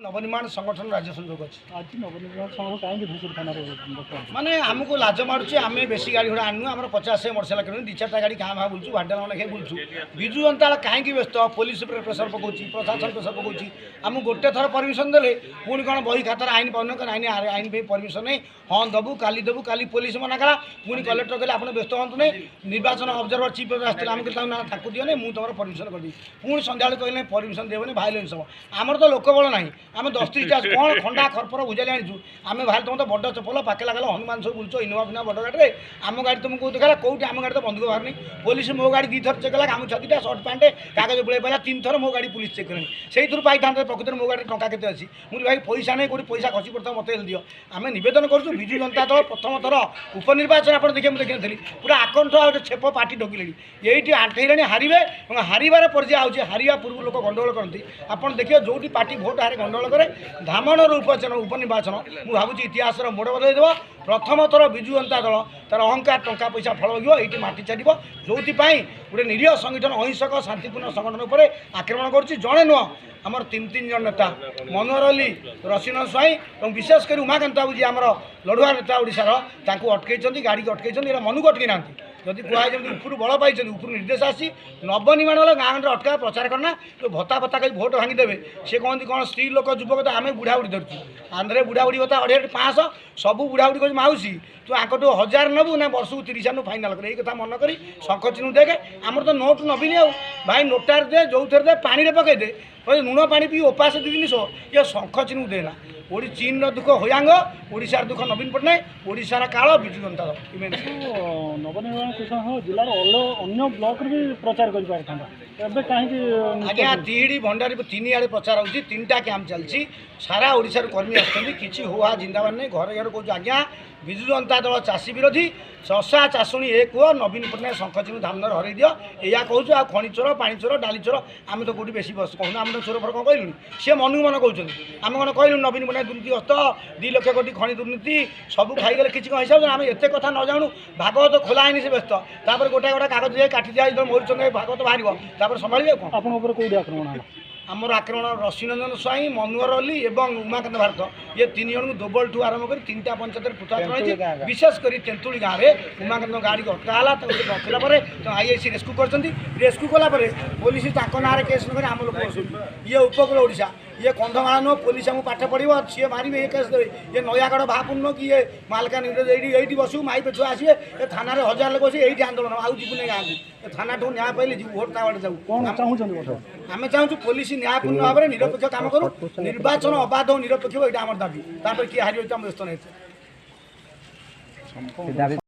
नवनिर्माण संगठन राज्य संयोग अच्छे आज नवनिर्माण संघ कहीं धूसुर थाना माने आमको लाज मारुचे आम बेसी गाड़ी घोड़ा आनु आम 50 वर्ष किणु 2-4 गाड़ी क्या भाव बुलूँ भाटा लेखे बुलूँ विजु जनता कहीं व्यस्त पुलिस प्रेसर पकाउँ प्रशासन प्रेसर पकाउँ आम गोटे थर परमिशन देले पुणी कौन बही खातर आईन पाऊन आईन आईन पे परमिशन नहीं हाँ दबू काली पुलिस मना कला पुणी कलेक्टर कहले आप व्यस्त हूँ नहीं निर्वाचन ऑब्जर्वर चीफ आसते आम कहते दिए मुझे तुम परमिशन करदी पुणी सन्ध्या कहले परमिशन देवनी भाइलेंस हम आमर तो लोक बल ना आम 10-30 कौन खंडा खरपर बुझाली आनीचु आम बाहर तुम तो बड़ चपल पाकेला गला हनुमान सब बुलच इनोवा फिना बड़ गाड़ी आम गाड़ी तुमको देखा कौटी आम गाड़ी तो बंधुक बाहर नहीं पुलिस मो गाड़ी 2 थर चेक कला आम 6टा सर्ट पैंट कागज बुलाई पाला 3 थर मो गाड़ी पुलिस चेक करें से पाई था प्रकृत में मो गाड़ी टंका के अच्छी मुझे भाई पैसा नहीं कौटी पैसा खसी पड़ता मत दियो आम नवेदन करूँ विजु जनता दल प्रथम थर उपनिर्वाचन आप देखिए मुझे देखी पूरा आकंठ आ छेप पार्टी ढोकिले ये आंठे हारे हारिबार पर्याय आउे हारिया पूर्व लोक गंडगोल करती आप देखिए जो पार्टी भोट हारे गंडगोल करे धामणर उपनिर्वाचन मुझे भावुँ इतिहास मोड़ बदल देव प्रथम थर विजु जनता दल तार अहंकार टंका पैसा फल लगे ये माटी छाड़ जो गोटे निरीह संगठन अहिंसक शांतिपूर्ण संगठन पर आक्रमण कर जड़े नुह आमर 3 जन नेता मनोहर अली रसीन स्वाई और विशेषकर उमाकांत बाबू जी आम लड़ुआ नेता ओडार अटकई गाड़ी की अटकई मनुक अटकई ना जदि कहुए ऊपर बल पाई ऊपर निर्देश आसी नवनिर्माण वाला गाँव में अटका प्रचार करना तो भत्ता भत्ता कहीं भोट भांगीदेवे सी कहते कौन स्त्री लोक युवक तो आम बुढ़ा बुढ़ी धरचु आंध्रे बुढ़ा बुढ़ी भत्ता 2,500 सब बुढ़ा बुढ़ी कह माउसी तू आंकटू 1000 नबू ना वर्ष को 30,000 फाइनाल कर कथा मन करी शंख चिन्ह देखे आमर तो नोट नबीनी आ भाई नोटार दे जो थे दे पानी पकई दे लुण पानी पी उपास 2 दिन ये शंख चिन्ह देना ओडी चीन दुख होयांग ओडिशार दुख नवीन पट्टनायक ओडिशार काल विजु जनता दल नवनिर्माण संघ जिलार अन्य ब्लॉक भी प्रचार कर कहीं आज्ञा तिहिड़ी भंडारी 3 आड़े प्रचार होती 3टा कैंप चलती सारा ओडिशार कर्मी आछि हुआ जिंदाबाद नहीं घर घर कहूँ आज्ञा विजु जनता दल चाषी विरोधी चषा चाषुणी एक हुआ नवीन पट्टनायक शंख चिन्ह धामर हरई दियो या कहूँ आ खଣି चोर पानी चोर डाली चोर आम तो कौटी बेसी बस कहूँ आम तो चोर फर कौन कहलुनि सी मन मन कहते आम कौन कहलु नवीन पट्टनायक दुर्नीति हस्त 2 लाख कोटी खଣି दुर्नीति सब खाईगले किसी कौन हिसाब आम एत कथा न जानू भागवत खोला है व्यस्त तापर गोटा गोटा कागज जाए काटी दिया जो मोर भागवत बाहर संभाल कौन आक्रमण आमर आक्रमण रसीनंदन स्वाई मनोहर अली और उमाकांत भारत ये 3 जन को दोबल ठू आरंभ कर 3टा पंचायत पुतात्मा विशेषकर तेंतुली गाँव में उमाकांत गाड़ी को अटकाला रखला आईआईसी रेस्क्यू कर रेस्क्यू कलापर पुलिस ना केस न आम लोग ये उपकूल ओडिशा ये कंधमाल नुह पुलिस आमको पाठ पढ़ो सी मारे ये केस देवे ये नयागढ़ भापुन कि ये मालकानगिरी ये बसू माई पेछुआ आसवे ये थाना 1000 लोग बस ये आंदोलन आउ जीवन गाँव को थाना ठूँ न्याय पाइले जी भोट ता जाऊ आम चाहूँ पुलिस न्यायपूर्ण भाव में निरपेक्ष काम करूँ निर्वाचन अबाध और निरपेक्ष ये आम दाबी किए हार व्यस्त नहीं।